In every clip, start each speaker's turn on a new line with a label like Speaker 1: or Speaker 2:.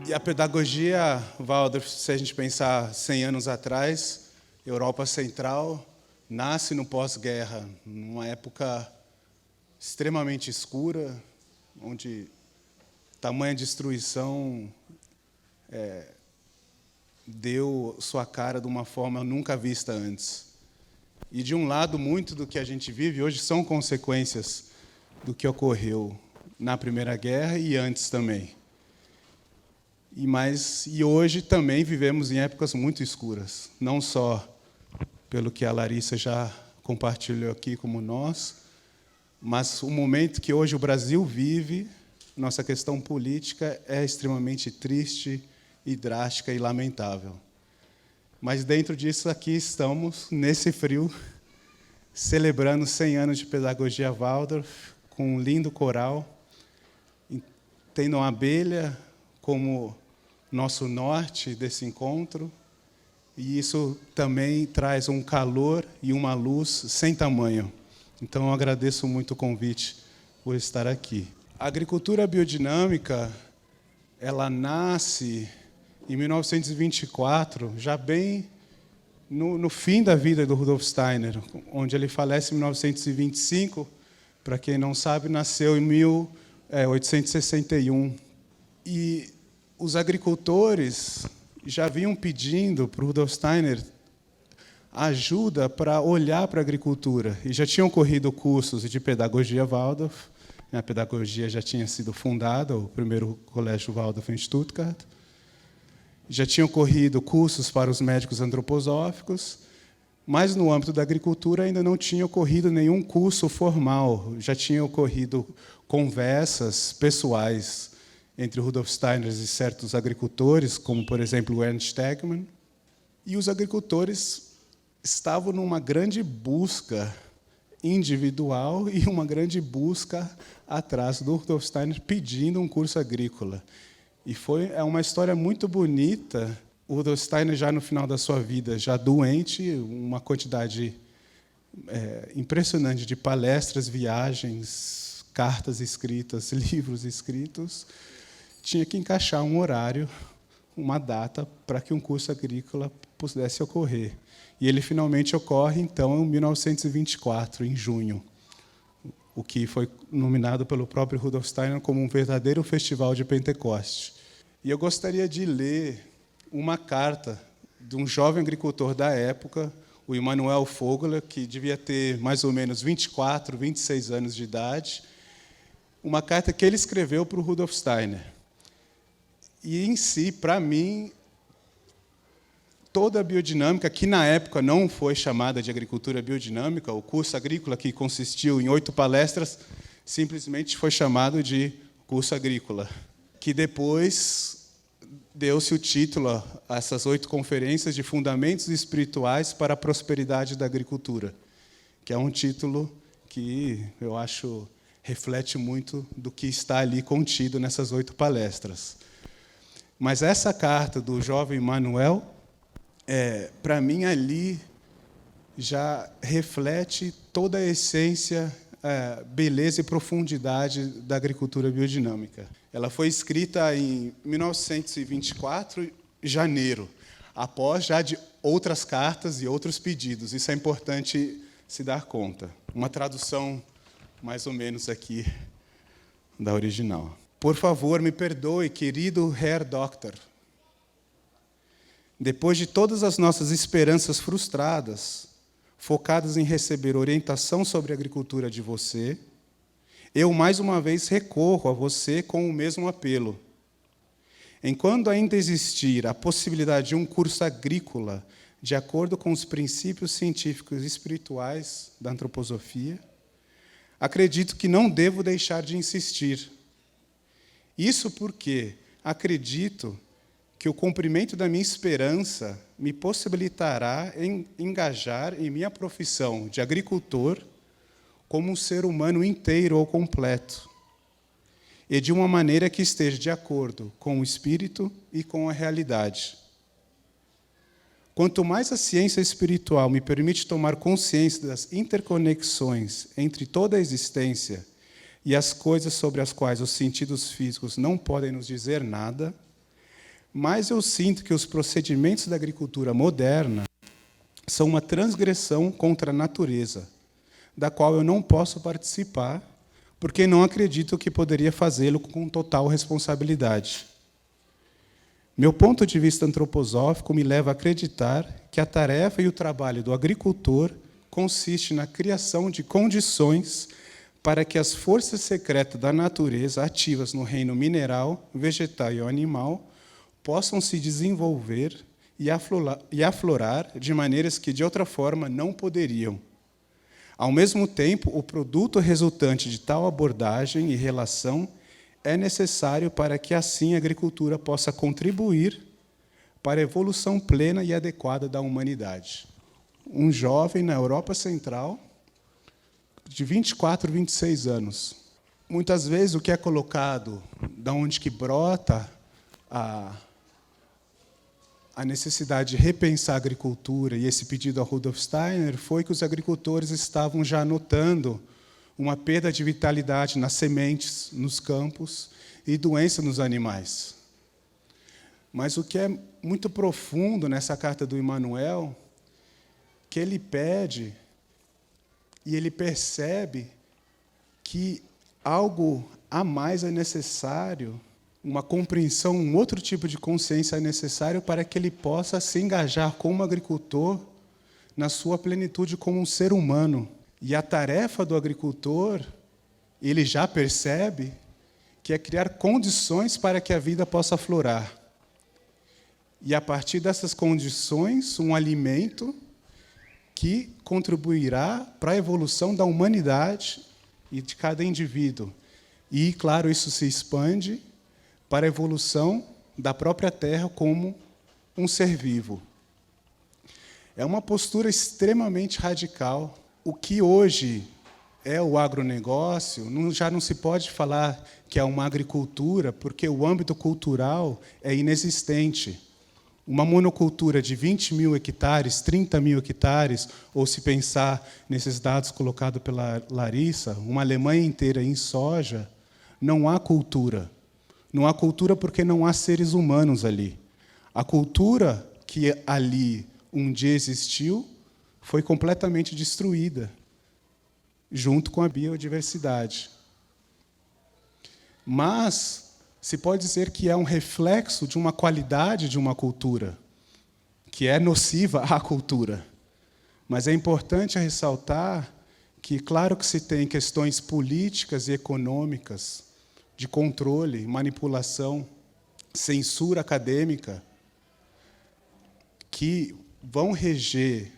Speaker 1: E a pedagogia, Waldorf, se a gente pensar 100 anos atrás, Europa Central nasce no pós-guerra, numa época extremamente escura, onde tamanha destruição deu sua cara de uma forma nunca vista antes. E, de um lado, muito do que a gente vive hoje são consequências do que ocorreu na Primeira Guerra e antes também. E hoje também vivemos em épocas muito escuras, não só pelo que a Larissa já compartilhou aqui como nós, mas o momento que hoje o Brasil vive, nossa questão política é extremamente triste e drástica e lamentável. Mas dentro disso aqui estamos, nesse frio, celebrando 100 anos de pedagogia Waldorf, com um lindo coral, tendo uma abelha como nosso norte desse encontro, e isso também traz um calor e uma luz sem tamanho. Então, eu agradeço muito o convite por estar aqui. A agricultura biodinâmica, ela nasce em 1924, já bem no fim da vida do Rudolf Steiner, onde ele falece em 1925, para quem não sabe, nasceu em 1861. E os agricultores já vinham pedindo para o Rudolf Steiner ajuda para olhar para a agricultura. E já tinham ocorrido cursos de pedagogia Waldorf, a pedagogia já tinha sido fundada, o primeiro colégio Waldorf em Stuttgart. Já tinham ocorrido cursos para os médicos antroposóficos, mas no âmbito da agricultura ainda não tinha ocorrido nenhum curso formal. Já tinham ocorrido conversas pessoais entre Rudolf Steiner e certos agricultores, como, por exemplo, o Ernst Tegmann. E os agricultores estavam numa grande busca individual e uma grande busca atrás do Rudolf Steiner pedindo um curso agrícola. E é uma história muito bonita. O Rudolf Steiner, já no final da sua vida, já doente, uma quantidade impressionante de palestras, viagens, cartas escritas, livros escritos, tinha que encaixar um horário, uma data, para que um curso agrícola pudesse ocorrer. E ele finalmente ocorre, então, em 1924, em junho, o que foi nominado pelo próprio Rudolf Steiner como um verdadeiro festival de Pentecoste. E eu gostaria de ler uma carta de um jovem agricultor da época, o Emanuel Vogler, que devia ter mais ou menos 24, 26 anos de idade, uma carta que ele escreveu para o Rudolf Steiner. E, em si, para mim, toda a biodinâmica, que na época não foi chamada de agricultura biodinâmica, o curso agrícola, que consistiu em 8 palestras, simplesmente foi chamado de curso agrícola, que depois deu-se o título a essas 8 conferências de Fundamentos Espirituais para a Prosperidade da Agricultura, que é um título que eu acho reflete muito do que está ali contido nessas 8 palestras. Mas essa carta do jovem Manuel, para mim, ali já reflete toda a essência, beleza e profundidade da agricultura biodinâmica. Ela foi escrita em 1924, janeiro, após já de outras cartas e outros pedidos. Isso é importante se dar conta. Uma tradução, mais ou menos, aqui da original. Por favor, me perdoe, querido Herr Doktor. Depois de todas as nossas esperanças frustradas, focadas em receber orientação sobre a agricultura de você, eu, mais uma vez, recorro a você com o mesmo apelo. Enquanto ainda existir a possibilidade de um curso agrícola de acordo com os princípios científicos e espirituais da antroposofia, acredito que não devo deixar de insistir. Isso porque acredito que o cumprimento da minha esperança me possibilitará engajar em minha profissão de agricultor como um ser humano inteiro ou completo, e de uma maneira que esteja de acordo com o espírito e com a realidade. Quanto mais a ciência espiritual me permite tomar consciência das interconexões entre toda a existência e as coisas sobre as quais os sentidos físicos não podem nos dizer nada, mais eu sinto que os procedimentos da agricultura moderna são uma transgressão contra a natureza, da qual eu não posso participar, porque não acredito que poderia fazê-lo com total responsabilidade. Meu ponto de vista antroposófico me leva a acreditar que a tarefa e o trabalho do agricultor consiste na criação de condições para que as forças secretas da natureza ativas no reino mineral, vegetal e animal possam se desenvolver e aflorar de maneiras que, de outra forma, não poderiam. Ao mesmo tempo, o produto resultante de tal abordagem e relação é necessário para que, assim, a agricultura possa contribuir para a evolução plena e adequada da humanidade. Um jovem na Europa Central, de 24, 26 anos. Muitas vezes o que é colocado, da onde que brota a necessidade de repensar a agricultura e esse pedido a Rudolf Steiner foi que os agricultores estavam já notando uma perda de vitalidade nas sementes, nos campos e doença nos animais. Mas o que é muito profundo nessa carta do Emmanuel, que ele pede e ele percebe que algo a mais é necessário, uma compreensão, um outro tipo de consciência é necessário para que ele possa se engajar como agricultor na sua plenitude como um ser humano. E a tarefa do agricultor, ele já percebe que é criar condições para que a vida possa aflorar. E, a partir dessas condições, um alimento que contribuirá para a evolução da humanidade e de cada indivíduo. E, claro, isso se expande para a evolução da própria Terra como um ser vivo. É uma postura extremamente radical. O que hoje é o agronegócio, já não se pode falar que é uma agricultura, porque o âmbito cultural é inexistente. Uma monocultura de 20 mil hectares, 30 mil hectares, ou se pensar nesses dados colocados pela Larissa, uma Alemanha inteira em soja, não há cultura. Não há cultura porque não há seres humanos ali. A cultura que ali um dia existiu foi completamente destruída, junto com a biodiversidade. Mas se pode dizer que é um reflexo de uma qualidade de uma cultura, que é nociva à cultura. Mas é importante ressaltar que, claro que se tem questões políticas e econômicas, de controle, manipulação, censura acadêmica, que vão reger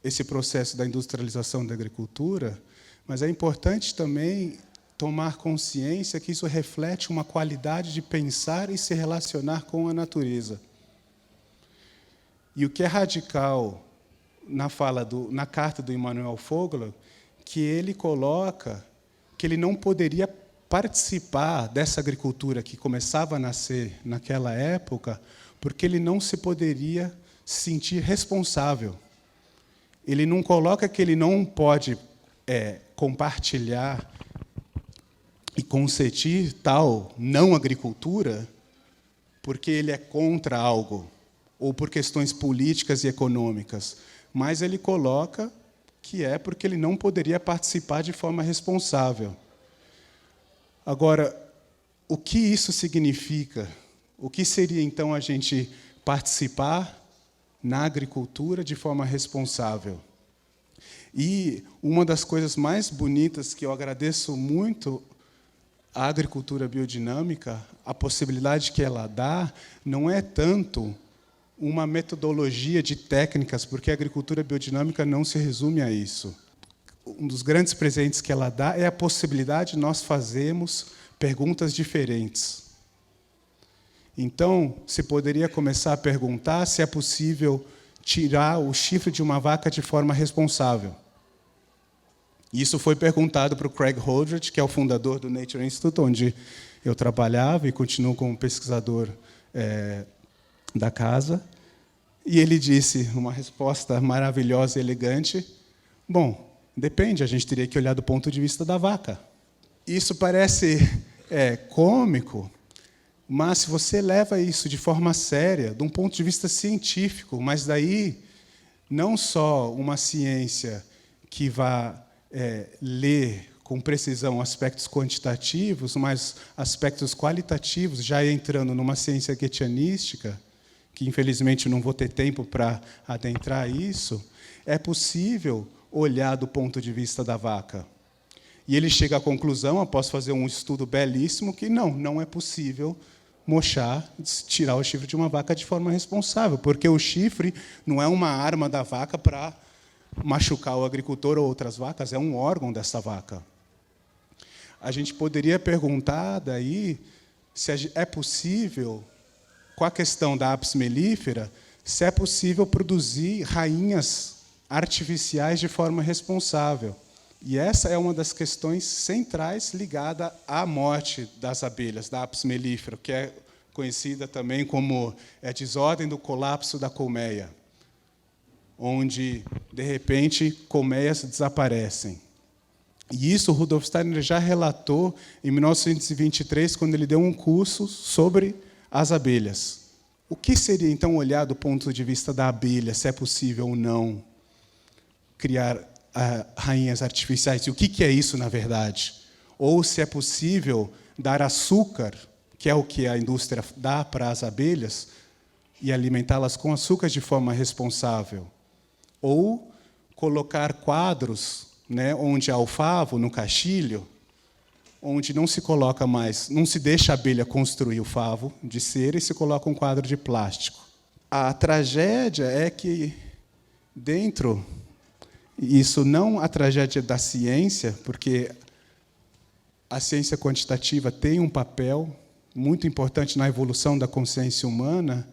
Speaker 1: esse processo da industrialização da agricultura, mas é importante também tomar consciência que isso reflete uma qualidade de pensar e se relacionar com a natureza. E o que é radical na carta do Emmanuel Vogler, que ele coloca que ele não poderia participar dessa agricultura que começava a nascer naquela época, porque ele não se poderia sentir responsável. Ele não coloca que ele não pode compartilhar e consentir tal não agricultura porque ele é contra algo, ou por questões políticas e econômicas, mas ele coloca que é porque ele não poderia participar de forma responsável. Agora, o que isso significa? O que seria, então, a gente participar na agricultura de forma responsável? E uma das coisas mais bonitas que eu agradeço muito à agricultura biodinâmica, a possibilidade que ela dá, não é tanto uma metodologia de técnicas, porque a agricultura biodinâmica não se resume a isso. Um dos grandes presentes que ela dá é a possibilidade de nós fazermos perguntas diferentes. Então, se poderia começar a perguntar se é possível tirar o chifre de uma vaca de forma responsável. Isso foi perguntado para o Craig Holdred, que é o fundador do Nature Institute, onde eu trabalhava e continuo como pesquisador da casa. E ele disse, uma resposta maravilhosa e elegante, bom, depende, a gente teria que olhar do ponto de vista da vaca. Isso parece cômico, Mas se você leva isso de forma séria, de um ponto de vista científico, mas daí não só uma ciência que vá ler com precisão aspectos quantitativos, mas aspectos qualitativos, já entrando numa ciência goetheanística, que infelizmente não vou ter tempo para adentrar isso, é possível olhar do ponto de vista da vaca. E ele chega à conclusão, após fazer um estudo belíssimo, que não é possível mochar, tirar o chifre de uma vaca de forma responsável, porque o chifre não é uma arma da vaca para machucar o agricultor ou outras vacas, é um órgão dessa vaca. A gente poderia perguntar, daí, se é possível, com a questão da apis mellifera, se é possível produzir rainhas artificiais de forma responsável. E essa é uma das questões centrais ligada à morte das abelhas, da apis mellifera, que é conhecida também como a desordem do colapso da colmeia, onde, de repente, colmeias desaparecem. E isso o Rudolf Steiner já relatou em 1923, quando ele deu um curso sobre as abelhas. O que seria, então, olhar do ponto de vista da abelha, se é possível ou não criar rainhas artificiais? E o que é isso, na verdade? Ou se é possível dar açúcar, que é o que a indústria dá para as abelhas, e alimentá-las com açúcar de forma responsável. Ou colocar quadros, onde há o favo, no caixilho, onde não se coloca mais, não se deixa a abelha construir o favo de cera e se coloca um quadro de plástico. A tragédia é que, dentro, isso não a tragédia da ciência, porque a ciência quantitativa tem um papel muito importante na evolução da consciência humana,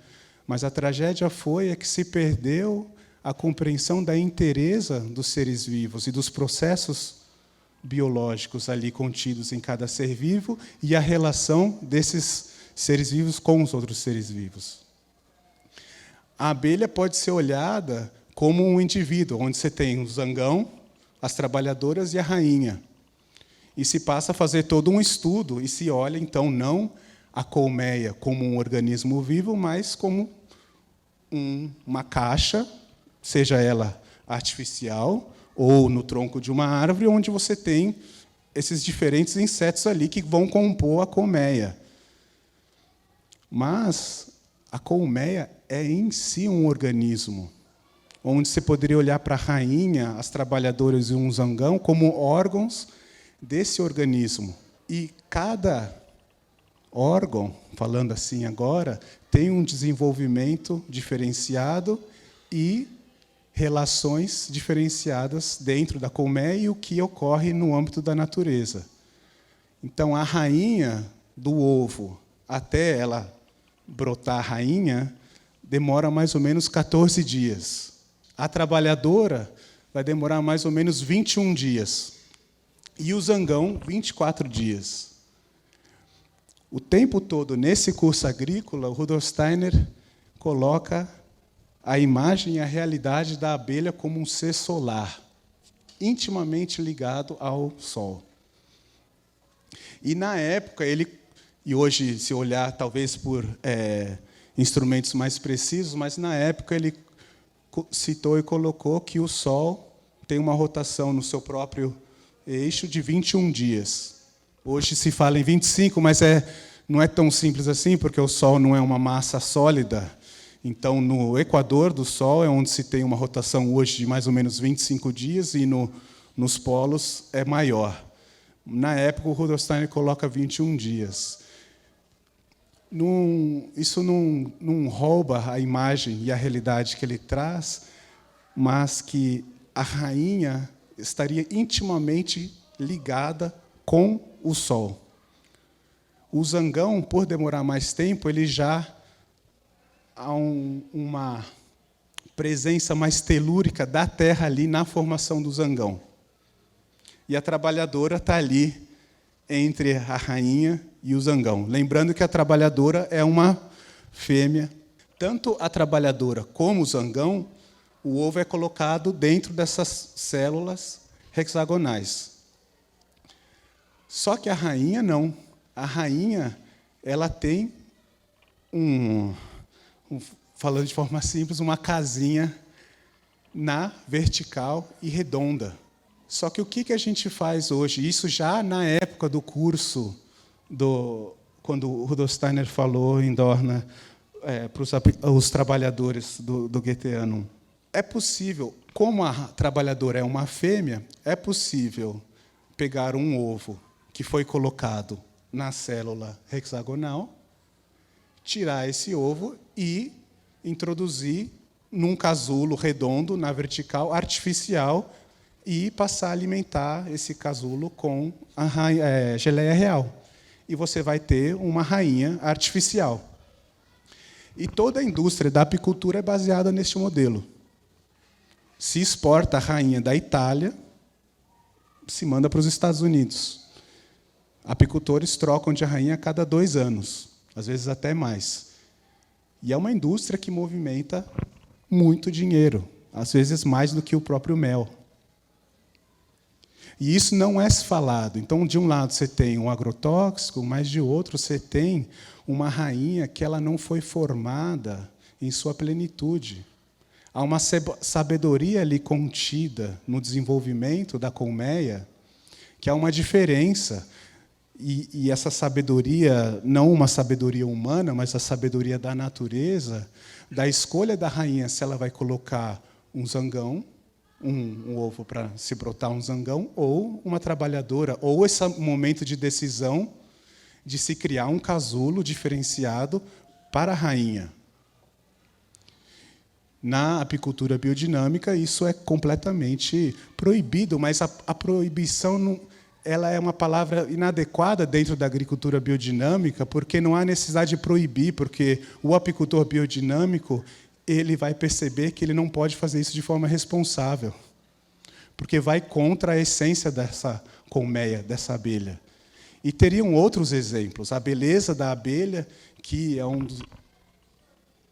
Speaker 1: mas a tragédia foi que se perdeu a compreensão da inteireza dos seres vivos e dos processos biológicos ali contidos em cada ser vivo e a relação desses seres vivos com os outros seres vivos. A abelha pode ser olhada como um indivíduo, onde você tem o zangão, as trabalhadoras e a rainha. E se passa a fazer todo um estudo e se olha, então, não a colmeia como um organismo vivo, mas como uma caixa, seja ela artificial ou no tronco de uma árvore, onde você tem esses diferentes insetos ali que vão compor a colmeia. Mas a colmeia é em si um organismo, onde você poderia olhar para a rainha, as trabalhadoras e um zangão como órgãos desse organismo. E cada órgão, falando assim agora, tem um desenvolvimento diferenciado e relações diferenciadas dentro da colmeia e o que ocorre no âmbito da natureza. Então, a rainha do ovo, até ela brotar a rainha, demora mais ou menos 14 dias. A trabalhadora vai demorar mais ou menos 21 dias. E o zangão, 24 dias. O tempo todo, nesse curso agrícola, o Rudolf Steiner coloca a imagem e a realidade da abelha como um ser solar, intimamente ligado ao Sol. E, na época, e hoje, se olhar, talvez por instrumentos mais precisos, mas, na época, ele citou e colocou que o Sol tem uma rotação no seu próprio eixo de 21 dias. Hoje se fala em 25, mas não é tão simples assim, porque o Sol não é uma massa sólida. Então, no equador do Sol é onde se tem uma rotação hoje de mais ou menos 25 dias, e nos polos é maior. Na época, o Rudolf Steiner coloca 21 dias. Isso não rouba a imagem e a realidade que ele traz, mas que a rainha estaria intimamente ligada com o Sol. O zangão, por demorar mais tempo, ele já há uma presença mais telúrica da Terra ali na formação do zangão. E a trabalhadora está ali entre a rainha e o zangão. Lembrando que a trabalhadora é uma fêmea. Tanto a trabalhadora como o zangão, o ovo é colocado dentro dessas células hexagonais. Só que a rainha não. A rainha ela tem falando de forma simples, uma casinha na vertical e redonda. Só que o que a gente faz hoje? Isso já na época do curso, quando o Rudolf Steiner falou em Dorna para os trabalhadores do Goetheanum. É possível, como a trabalhadora é uma fêmea, é possível pegar um ovo que foi colocado na célula hexagonal, tirar esse ovo e introduzir num casulo redondo, na vertical, artificial, e passar a alimentar esse casulo com a geleia real. E você vai ter uma rainha artificial. E toda a indústria da apicultura é baseada neste modelo. Se exporta a rainha da Itália, se manda para os Estados Unidos. Apicultores trocam de rainha a cada 2 anos, às vezes até mais. E é uma indústria que movimenta muito dinheiro, às vezes mais do que o próprio mel. E isso não é falado. Então, de um lado, você tem um agrotóxico, mas, de outro, você tem uma rainha que ela não foi formada em sua plenitude. Há uma sabedoria ali contida no desenvolvimento da colmeia, que há uma diferença. E essa sabedoria, não uma sabedoria humana, mas a sabedoria da natureza, da escolha da rainha, se ela vai colocar um zangão, um ovo para se brotar um zangão, ou uma trabalhadora, ou esse momento de decisão de se criar um casulo diferenciado para a rainha. Na apicultura biodinâmica, isso é completamente proibido, mas a proibição não, ela é uma palavra inadequada dentro da agricultura biodinâmica, porque não há necessidade de proibir, porque o apicultor biodinâmico ele vai perceber que ele não pode fazer isso de forma responsável, porque vai contra a essência dessa colmeia, dessa abelha. E teriam outros exemplos. A beleza da abelha, que é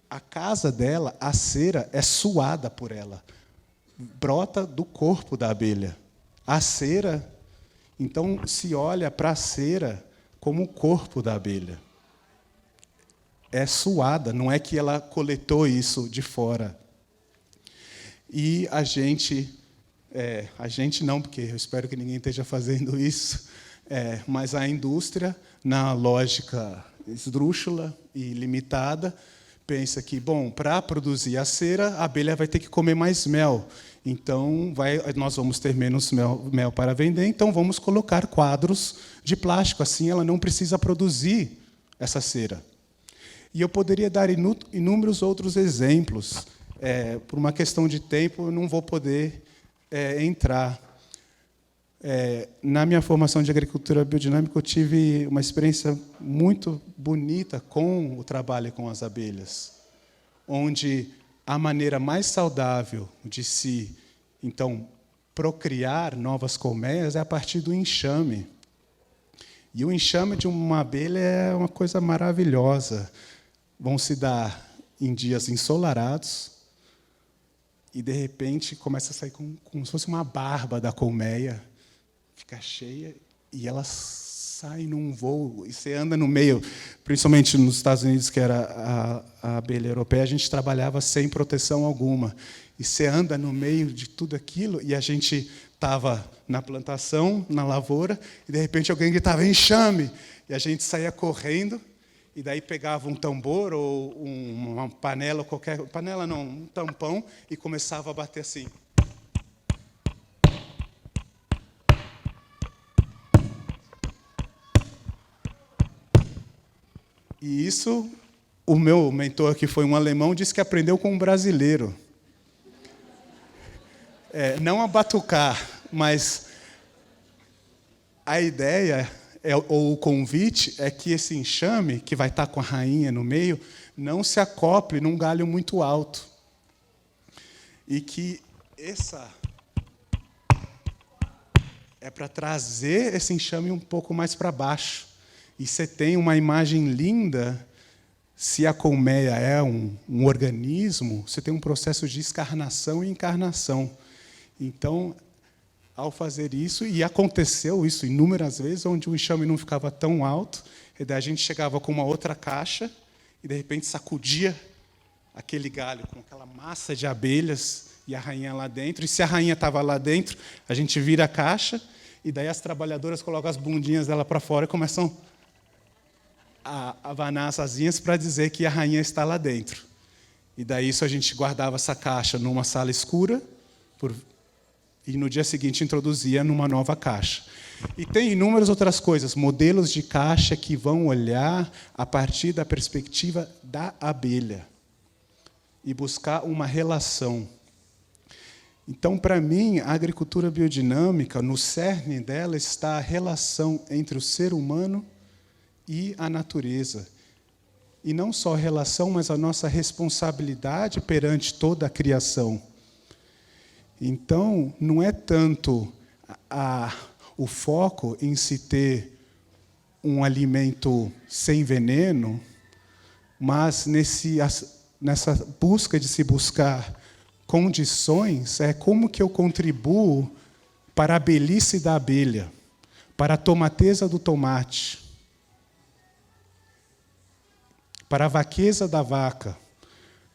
Speaker 1: a casa dela, a cera, é suada por ela. Brota do corpo da abelha. A cera, então, se olha para a cera como o corpo da abelha. É suada, não é que ela coletou isso de fora. E a gente não, porque eu espero que ninguém esteja fazendo isso, mas a indústria, na lógica esdrúxula e limitada, pensa que, bom, para produzir a cera, a abelha vai ter que comer mais mel. Então, nós vamos ter menos mel para vender, então vamos colocar quadros de plástico, assim ela não precisa produzir essa cera. E eu poderia dar inúmeros outros exemplos. Por uma questão de tempo, eu não vou poder entrar. Na minha formação de agricultura biodinâmica, eu tive uma experiência muito bonita com o trabalho com as abelhas, onde a maneira mais saudável de se, então, procriar novas colmeias é a partir do enxame. E o enxame de uma abelha é uma coisa maravilhosa. Vão se dar em dias ensolarados e, de repente, começa a sair como se fosse uma barba da colmeia, fica cheia e ela sai num voo. E você anda no meio, principalmente nos Estados Unidos, que era a abelha europeia, a gente trabalhava sem proteção alguma. E você anda no meio de tudo aquilo e a gente estava na plantação, na lavoura, e, de repente, alguém gritava, enxame! E a gente saía correndo. E daí pegava um tambor ou uma panela, panela não, um tampão, e começava a bater assim. E isso, o meu mentor, que foi um alemão, disse que aprendeu com um brasileiro. Não a batucar, mas a ideia ou o convite é que esse enxame, que vai estar com a rainha no meio, não se acople num galho muito alto. E que é para trazer esse enxame um pouco mais para baixo. E você tem uma imagem linda. Se a colmeia é um organismo, você tem um processo de escarnação e encarnação. Então, ao fazer isso, e aconteceu isso inúmeras vezes, onde o enxame não ficava tão alto, e daí a gente chegava com uma outra caixa, e, de repente, sacudia aquele galho com aquela massa de abelhas e a rainha lá dentro. E se a rainha estava lá dentro, a gente vira a caixa, e daí as trabalhadoras colocam as bundinhas dela para fora e começam a abanar as asinhas para dizer que a rainha está lá dentro. E daí isso a gente guardava essa caixa numa sala escura e no dia seguinte introduzia numa nova caixa. E tem inúmeras outras coisas, modelos de caixa que vão olhar a partir da perspectiva da abelha e buscar uma relação. Então, para mim, a agricultura biodinâmica, no cerne dela está a relação entre o ser humano e a natureza. E não só a relação, mas a nossa responsabilidade perante toda a criação. Então, não é tanto o foco em se ter um alimento sem veneno, mas nessa busca de se buscar condições, é como que eu contribuo para a velhice da abelha, para a tomateza do tomate, para a vaqueza da vaca,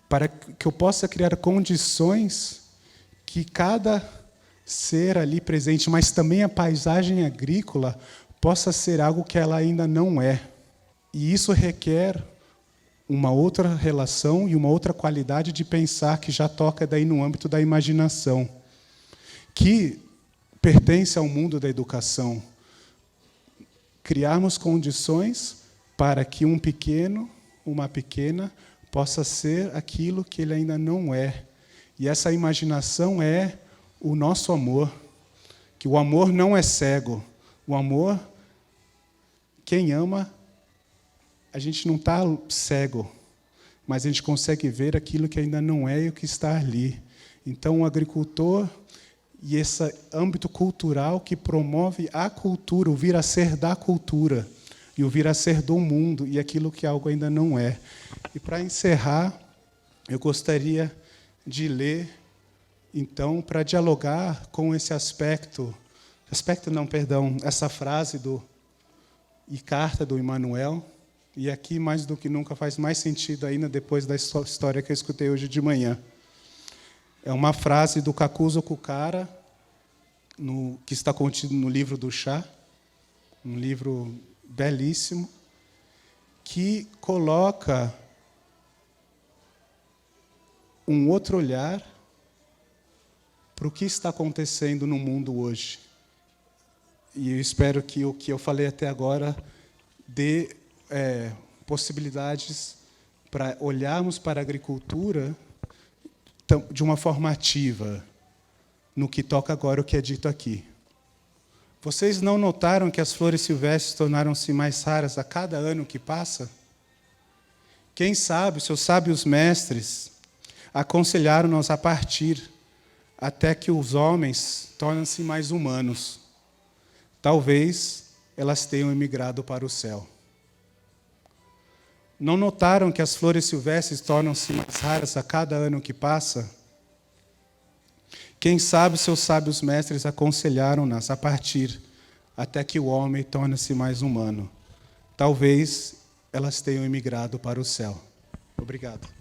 Speaker 1: para que eu possa criar condições que cada ser ali presente, mas também a paisagem agrícola, possa ser algo que ela ainda não é. E isso requer uma outra relação e uma outra qualidade de pensar que já toca daí no âmbito da imaginação, que pertence ao mundo da educação. Criarmos condições para que um pequeno, uma pequena, possa ser aquilo que ele ainda não é. E essa imaginação é o nosso amor, que o amor não é cego. O amor, quem ama, a gente não está cego, mas a gente consegue ver aquilo que ainda não é e o que está ali. Então, o agricultor e esse âmbito cultural que promove a cultura, o vir a ser da cultura, e o vir a ser do mundo, e aquilo que algo ainda não é. E, para encerrar, eu gostaria de ler, então, para dialogar com esse essa frase e carta do Emmanuel, e aqui, mais do que nunca, faz mais sentido ainda depois da história que eu escutei hoje de manhã. É uma frase do Kakuzo Kukara, que está contido no livro do chá, um livro belíssimo, que coloca um outro olhar para o que está acontecendo no mundo hoje. E eu espero que o que eu falei até agora dê possibilidades para olharmos para a agricultura de uma forma ativa, no que toca agora o que é dito aqui. Vocês não notaram que as flores silvestres tornaram-se mais raras a cada ano que passa? Quem sabe, seus sábios mestres aconselharam-nos a partir, até que os homens tornem-se mais humanos. Talvez elas tenham emigrado para o céu. Não notaram que as flores silvestres tornam-se mais raras a cada ano que passa? Quem sabe seus sábios mestres aconselharam-nas a partir, até que o homem torne-se mais humano. Talvez elas tenham emigrado para o céu. Obrigado.